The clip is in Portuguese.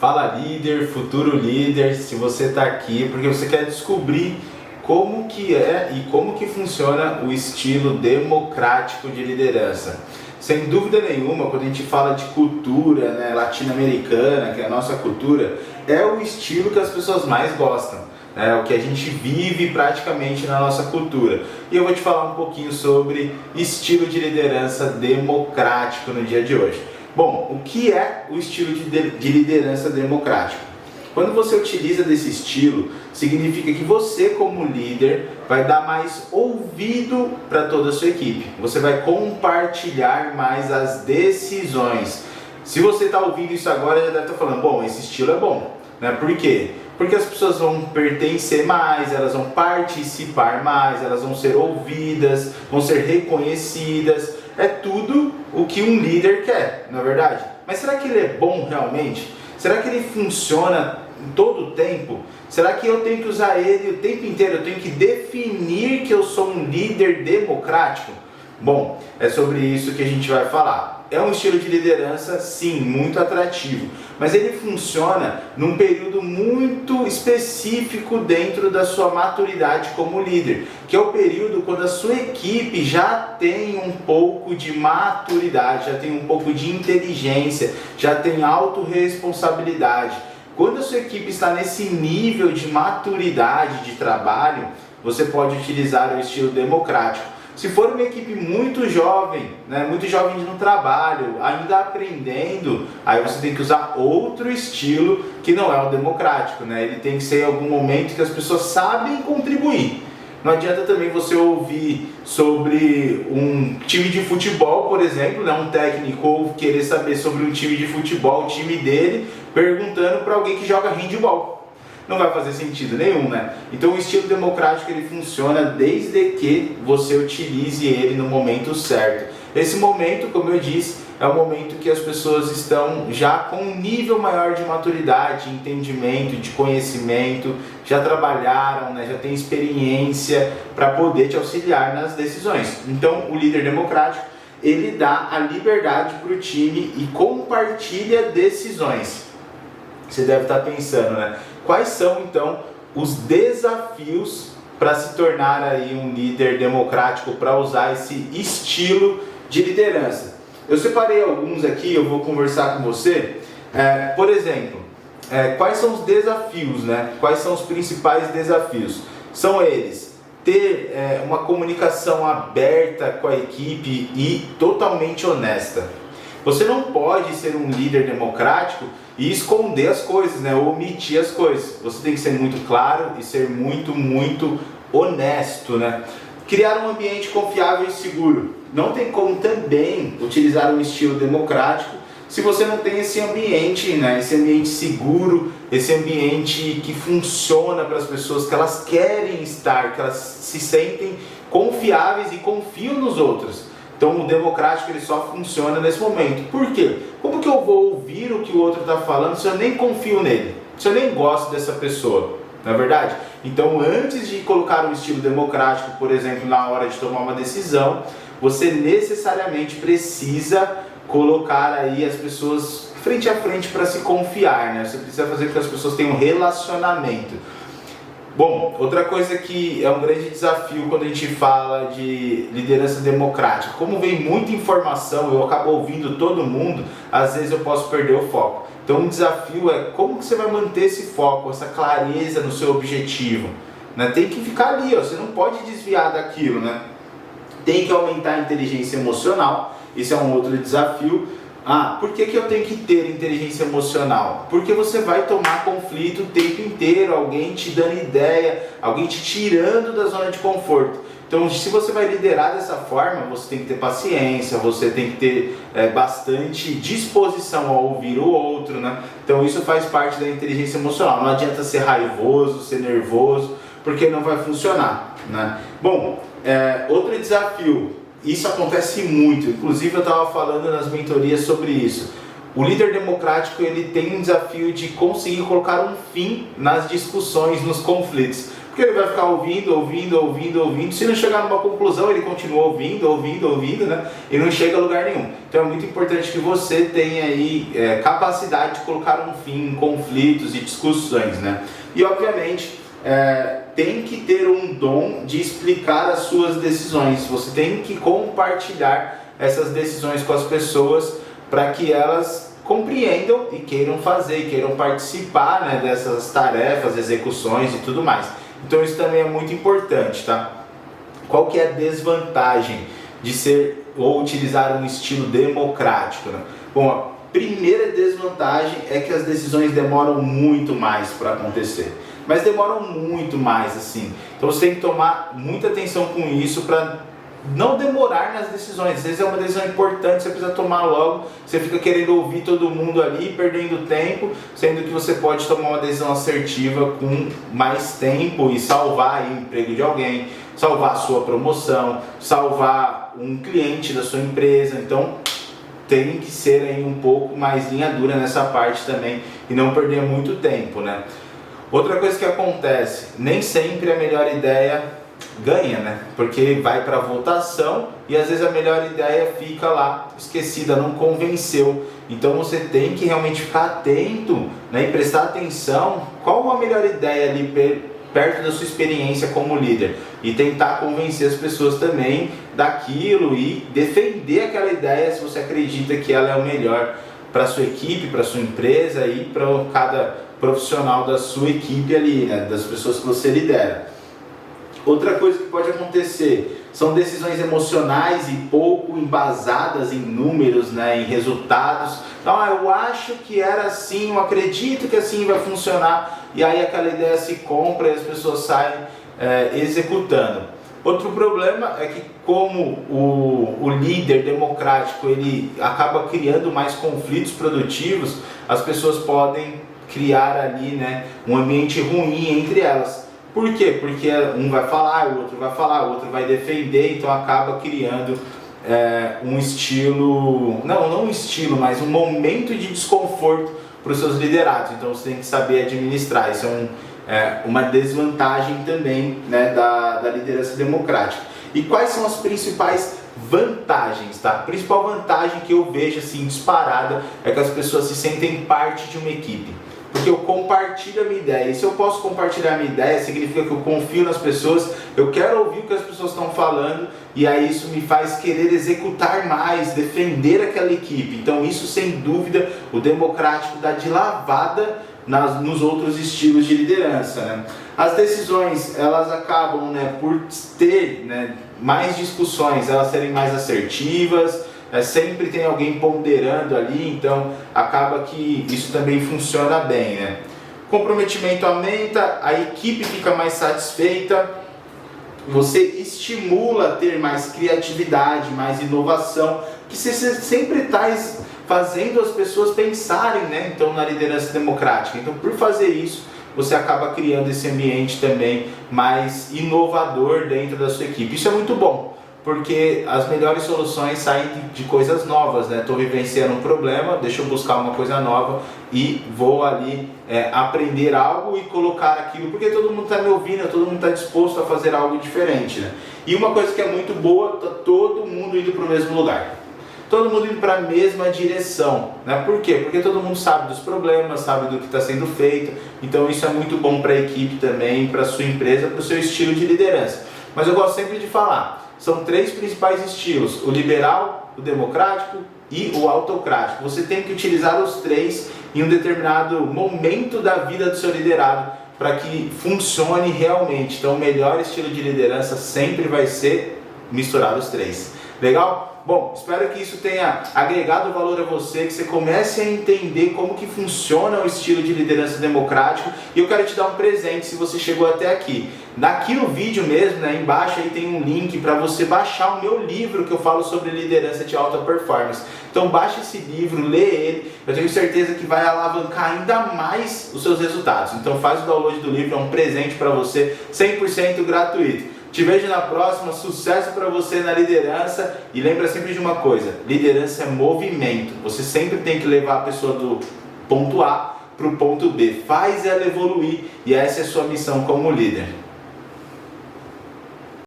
Fala líder, futuro líder, se você está aqui porque você quer descobrir como que é e como que funciona o estilo democrático de liderança. Sem dúvida nenhuma, quando a gente fala de cultura, né, latino-americana, que é a nossa cultura, é o estilo que as pessoas mais gostam, né, o que a gente vive praticamente na nossa cultura. E eu vou te falar um pouquinho sobre estilo de liderança democrático no dia de hoje. Bom, o que é o estilo de liderança democrático? Quando você utiliza desse estilo, significa que você, como líder, vai dar mais ouvido para toda a sua equipe. Você vai compartilhar mais as decisões. Se você está ouvindo isso agora, já deve estar falando, bom, esse estilo é bom, né? Por quê? Porque as pessoas vão pertencer mais, elas vão participar mais, elas vão ser ouvidas, vão ser reconhecidas. É tudo o que um líder quer, não é verdade? Mas será que ele é bom realmente? Será que ele funciona em todo o tempo? Será que eu tenho que usar ele o tempo inteiro? Eu tenho que definir que eu sou um líder democrático? Bom, é sobre isso que a gente vai falar. É um estilo de liderança, sim, muito atrativo, mas ele funciona num período muito específico dentro da sua maturidade como líder, que é o período quando a sua equipe já tem um pouco de maturidade, já tem um pouco de inteligência, já tem autorresponsabilidade. Quando a sua equipe está nesse nível de maturidade de trabalho, você pode utilizar o estilo democrático. Se for uma equipe muito jovem, né, muito jovem no trabalho, ainda aprendendo, aí você tem que usar outro estilo que não é o democrático, né? Ele tem que ser em algum momento que as pessoas sabem contribuir. Não adianta também você ouvir sobre um time de futebol, por exemplo, né, um técnico, ou querer saber sobre um time de futebol, o time dele, perguntando para alguém que joga handball. Não vai fazer sentido nenhum, né? Então o estilo democrático ele funciona desde que você utilize ele no momento certo. Esse momento, como eu disse, é o momento que as pessoas estão já com um nível maior de maturidade, de entendimento, de conhecimento, já trabalharam, né? Já tem experiência para poder te auxiliar nas decisões. Então o líder democrático ele dá a liberdade para o time e compartilha decisões. Você deve estar pensando, né? Quais são então os desafios para se tornar aí um líder democrático, para usar esse estilo de liderança? Eu separei alguns aqui, eu vou conversar com você. Por exemplo, quais são os desafios, né? Quais são os principais desafios? São eles: ter uma comunicação aberta com a equipe e totalmente honesta. Você não pode ser um líder democrático e esconder as coisas, né? Ou omitir as coisas. Você tem que ser muito claro e ser muito honesto, né? Criar um ambiente confiável e seguro. Não tem como também utilizar um estilo democrático se você não tem esse ambiente, né? Esse ambiente seguro, esse ambiente que funciona para as pessoas, que elas querem estar, que elas se sentem confiáveis e confiam nos outros. Então o democrático ele só funciona nesse momento. Por quê? Como que eu vou ouvir o que o outro está falando se eu nem confio nele? Se eu nem gosto dessa pessoa? Não é verdade? Então antes de colocar um estilo democrático, por exemplo, na hora de tomar uma decisão, você necessariamente precisa colocar aí as pessoas frente a frente para se confiar, né? Você precisa fazer com que as pessoas tenham um relacionamento. Bom, outra coisa que é um grande desafio quando a gente fala de liderança democrática, como vem muita informação, eu acabo ouvindo todo mundo, às vezes eu posso perder o foco. Então um desafio é como que você vai manter esse foco, essa clareza no seu objetivo, né? Tem que ficar ali, ó, você não pode desviar daquilo, né? Tem que aumentar a inteligência emocional, esse é um outro desafio. Por que eu tenho que ter inteligência emocional? Porque você vai tomar conflito o tempo inteiro, alguém te dando ideia, alguém te tirando da zona de conforto. Então, se você vai liderar dessa forma, você tem que ter paciência, você tem que ter bastante disposição a ouvir o outro, né? Então, isso faz parte da inteligência emocional. Não adianta ser raivoso, ser nervoso, porque não vai funcionar, né? Bom, outro desafio. Isso acontece muito, inclusive eu estava falando nas mentorias sobre isso. O líder democrático ele tem um desafio de conseguir colocar um fim nas discussões, nos conflitos. Porque ele vai ficar ouvindo, se não chegar numa conclusão, ele continua ouvindo, né? E não chega a lugar nenhum. Então é muito importante que você tenha aí capacidade de colocar um fim em conflitos e discussões, né? E obviamente tem que ter um dom de explicar as suas decisões. Você tem que compartilhar essas decisões com as pessoas para que elas compreendam e queiram fazer, e queiram participar, né, dessas tarefas, execuções e tudo mais. Então isso também é muito importante, tá? Qual que é a desvantagem de ser ou utilizar um estilo democrático, né? Bom, a primeira desvantagem é que as decisões demoram muito mais para acontecer. Mas demoram muito mais, assim. Então você tem que tomar muita atenção com isso para não demorar nas decisões. Às vezes é uma decisão importante, você precisa tomar logo, você fica querendo ouvir todo mundo ali, perdendo tempo, sendo que você pode tomar uma decisão assertiva com mais tempo e salvar aí o emprego de alguém, salvar a sua promoção, salvar um cliente da sua empresa. Então tem que ser aí um pouco mais linha dura nessa parte também e não perder muito tempo, né? Outra coisa que acontece, nem sempre a melhor ideia ganha, né? Porque vai para votação e às vezes a melhor ideia fica lá esquecida, não convenceu. Então você tem que realmente ficar atento, né? E prestar atenção qual a melhor ideia ali perto da sua experiência como líder e tentar convencer as pessoas também daquilo e defender aquela ideia se você acredita que ela é o melhor para sua equipe, para sua empresa e para cada profissional da sua equipe ali, né? Das pessoas que você lidera. Outra coisa que pode acontecer são decisões emocionais e pouco embasadas em números, né, em resultados. Então, eu acho que era assim, eu acredito que assim vai funcionar, e aí aquela ideia se compra e as pessoas saem executando. Outro problema é que como o líder democrático ele acaba criando mais conflitos produtivos, as pessoas podem criar ali, né, um ambiente ruim entre elas. Por quê? Porque um vai falar, o outro vai falar, o outro vai defender, então acaba criando um estilo, não um estilo, mas um momento de desconforto para os seus liderados. Então você tem que saber administrar, isso é uma desvantagem também, né, da liderança democrática. E quais são as principais vantagens, tá? A principal vantagem que eu vejo assim disparada é que as pessoas se sentem parte de uma equipe. Porque eu compartilho a minha ideia, e se eu posso compartilhar a minha ideia, significa que eu confio nas pessoas, eu quero ouvir o que as pessoas estão falando, e aí isso me faz querer executar mais, defender aquela equipe. Então isso, sem dúvida, o democrático dá de lavada nos outros estilos de liderança, né? As decisões, elas acabam, né, por ter, né, mais discussões, elas serem mais assertivas, sempre tem alguém ponderando ali, então acaba que isso também funciona bem, né? Comprometimento aumenta, a equipe fica mais satisfeita, você estimula a ter mais criatividade, mais inovação, que você sempre está fazendo as pessoas pensarem, né, então, na liderança democrática. Então, por fazer isso, você acaba criando esse ambiente também mais inovador dentro da sua equipe. Isso é muito bom, porque as melhores soluções saem de coisas novas, né? Estou vivenciando um problema, deixa eu buscar uma coisa nova e vou ali aprender algo e colocar aquilo, porque todo mundo está me ouvindo, todo mundo está disposto a fazer algo diferente, né? E uma coisa que é muito boa, tá todo mundo indo para o mesmo lugar. Todo mundo indo para a mesma direção, né? Por quê? Porque todo mundo sabe dos problemas, sabe do que está sendo feito, então isso é muito bom para a equipe também, para a sua empresa, para o seu estilo de liderança. Mas eu gosto sempre de falar, são 3 principais estilos, o liberal, o democrático e o autocrático. Você tem que utilizar os 3 em um determinado momento da vida do seu liderado para que funcione realmente. Então o melhor estilo de liderança sempre vai ser misturar os 3. Legal? Bom, espero que isso tenha agregado valor a você, que você comece a entender como que funciona o estilo de liderança democrático. E eu quero te dar um presente se você chegou até aqui. Aqui no vídeo mesmo, né, embaixo aí tem um link para você baixar o meu livro que eu falo sobre liderança de alta performance. Então baixe esse livro, lê ele, eu tenho certeza que vai alavancar ainda mais os seus resultados. Então faz o download do livro, é um presente para você, 100% gratuito. Te vejo na próxima, sucesso para você na liderança e lembra sempre de uma coisa, liderança é movimento, você sempre tem que levar a pessoa do ponto A para o ponto B, faz ela evoluir e essa é a sua missão como líder.